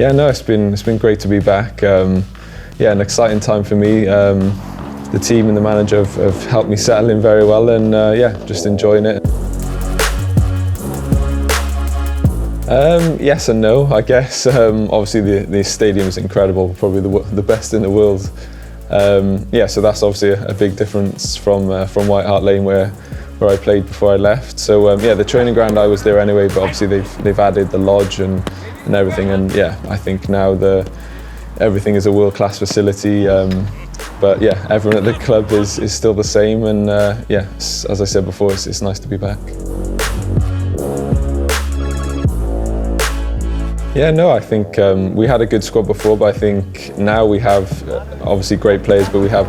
Yeah, no, it's been great to be back. Yeah, an exciting time for me. The team and the manager have helped me settle in very well, and yeah, just enjoying it. Yes and no, I guess. Obviously the stadium is incredible, probably the best in the world. Yeah, so that's obviously a big difference from White Hart Lane where I played before I left. So yeah, the training ground, I was there anyway, but obviously they've added the lodge and everything, and yeah, I think now everything is a world-class facility. But yeah, everyone at the club is still the same, and yeah, as I said before, it's nice to be back. Yeah, no, I think we had a good squad before, but I think now we have obviously great players, but we have,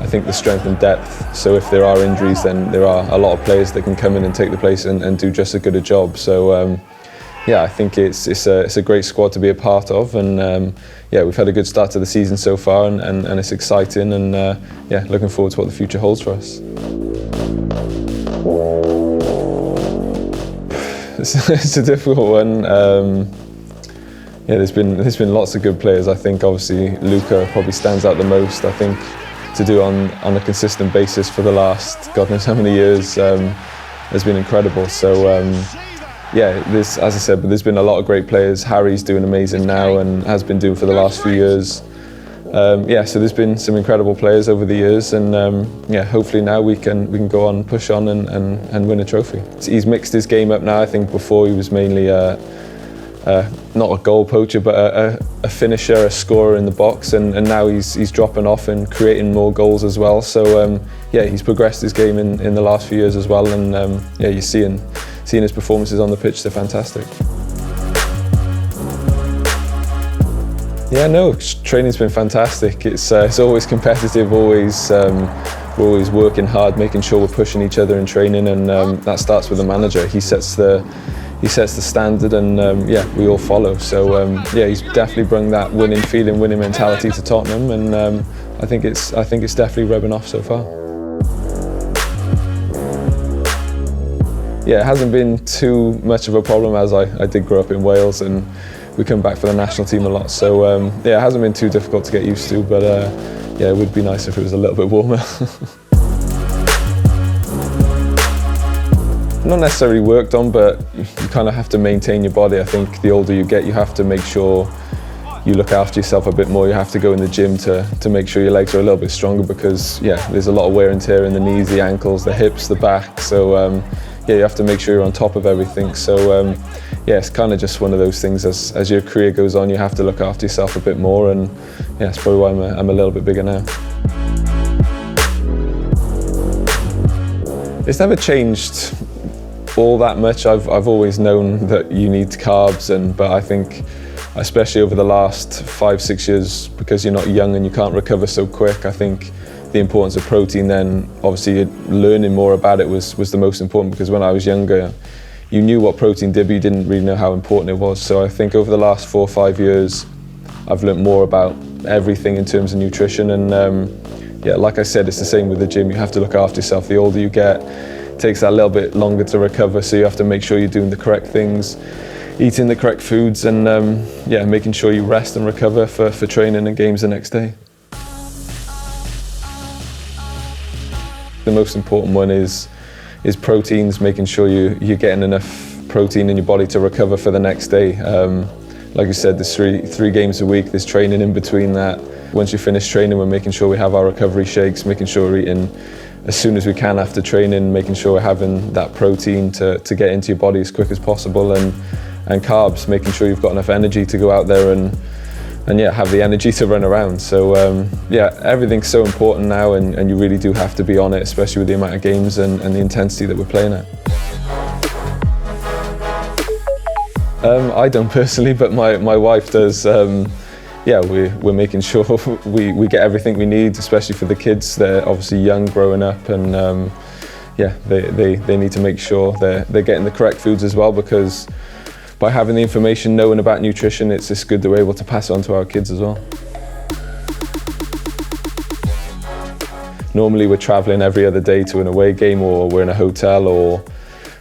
I think, the strength and depth. So if there are injuries, then there are a lot of players that can come in and take the place and do just as good a job. So yeah, I think it's a great squad to be a part of, and yeah, we've had a good start to the season so far, and it's exciting, and yeah, looking forward to what the future holds for us. It's a difficult one. Yeah, there's been lots of good players. I think obviously Luca probably stands out the most. I think to do on a consistent basis for the last God knows how many years has been incredible. So yeah, as I said, but there's been a lot of great players. Harry's doing amazing now and has been doing for the last few years. Yeah, so there's been some incredible players over the years, and yeah, hopefully now we can go on, push on, and win a trophy. He's mixed his game up now. I think before he was mainly not a goal poacher, but a finisher, a scorer in the box, and now he's dropping off and creating more goals as well. So yeah, he's progressed his game in the last few years as well, and yeah, you're seeing his performances on the pitch, they're fantastic. Yeah, no, training's been fantastic. It's always competitive, always we're always working hard, making sure we're pushing each other in training, and that starts with the manager. He sets the standard, and yeah, we all follow. So yeah, he's definitely brought that winning feeling, winning mentality to Tottenham, and I think it's definitely rubbing off so far. Yeah, it hasn't been too much of a problem, as I did grow up in Wales, and we come back for the national team a lot. So yeah, it hasn't been too difficult to get used to, but yeah, it would be nice if it was a little bit warmer. Not necessarily worked on, but you kind of have to maintain your body. I think the older you get, you have to make sure you look after yourself a bit more. You have to go in the gym to make sure your legs are a little bit stronger, because yeah, there's a lot of wear and tear in the knees, the ankles, the hips, the back. So yeah, you have to make sure you're on top of everything. So yeah, it's kind of just one of those things. As your career goes on, you have to look after yourself a bit more, and yeah, that's probably why I'm a little bit bigger now. It's never changed all that much. I've always known that you need carbs, but I think especially over the last 5-6 years, because you're not young and you can't recover so quick, I think the importance of protein, then obviously learning more about it was the most important, because when I was younger you knew what protein did, but you didn't really know how important it was. So I think over the last 4 or 5 years I've learned more about everything in terms of nutrition, and yeah, like I said, it's the same with the gym. You have to look after yourself. The older you get, it takes that little bit longer to recover, so you have to make sure you're doing the correct things, eating the correct foods, and yeah, making sure you rest and recover for training and games the next day. The most important one is proteins, making sure you're getting enough protein in your body to recover for the next day. Like you said, there's three games a week, there's training in between that. Once you finish training, we're making sure we have our recovery shakes, making sure we're eating as soon as we can after training, making sure we're having that protein to get into your body as quick as possible, and carbs, making sure you've got enough energy to go out there and yeah, have the energy to run around. So yeah, everything's so important now, and you really do have to be on it, especially with the amount of games and the intensity that we're playing at. I don't personally, but my wife does. Yeah, we're making sure we get everything we need, especially for the kids. They're obviously young, growing up, and yeah, they need to make sure they're getting the correct foods as well, because by having the information, knowing about nutrition, it's just good that we're able to pass it on to our kids as well. Normally we're traveling every other day to an away game, or we're in a hotel, or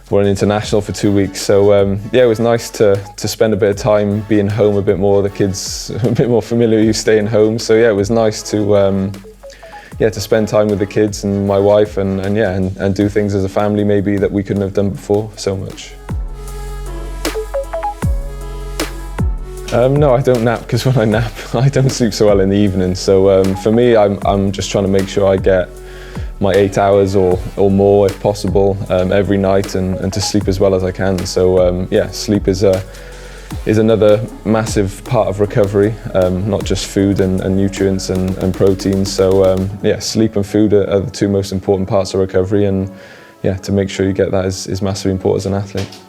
we're an international for 2 weeks. So yeah, it was nice to spend a bit of time being home a bit more. The kids a bit more familiar with you staying home. So yeah, it was nice to yeah, to spend time with the kids and my wife and do things as a family maybe that we couldn't have done before so much. No, I don't nap, because when I nap, I don't sleep so well in the evening. So for me, I'm just trying to make sure I get my 8 hours or more, if possible, every night, and to sleep as well as I can. So yeah, sleep is another massive part of recovery, not just food and nutrients and proteins. So yeah, sleep and food are the two most important parts of recovery, and yeah, to make sure you get that is massively important as an athlete.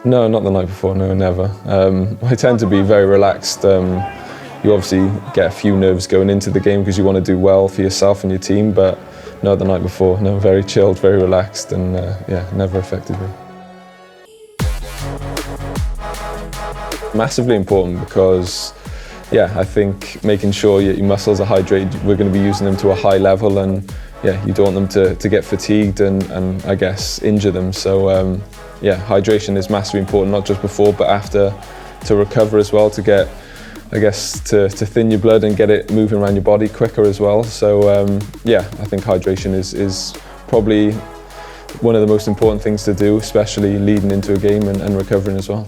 No, not the night before, no, never. I tend to be very relaxed. You obviously get a few nerves going into the game because you want to do well for yourself and your team, but no, the night before, no, very chilled, very relaxed, and yeah, never affected me. Massively important because, yeah, I think making sure your muscles are hydrated, we're going to be using them to a high level, and yeah, you don't want them to get fatigued and I guess injure them. So yeah, hydration is massively important, not just before but after, to recover as well, to get, I guess, to thin your blood and get it moving around your body quicker as well. So yeah, I think hydration is probably one of the most important things to do, especially leading into a game and recovering as well.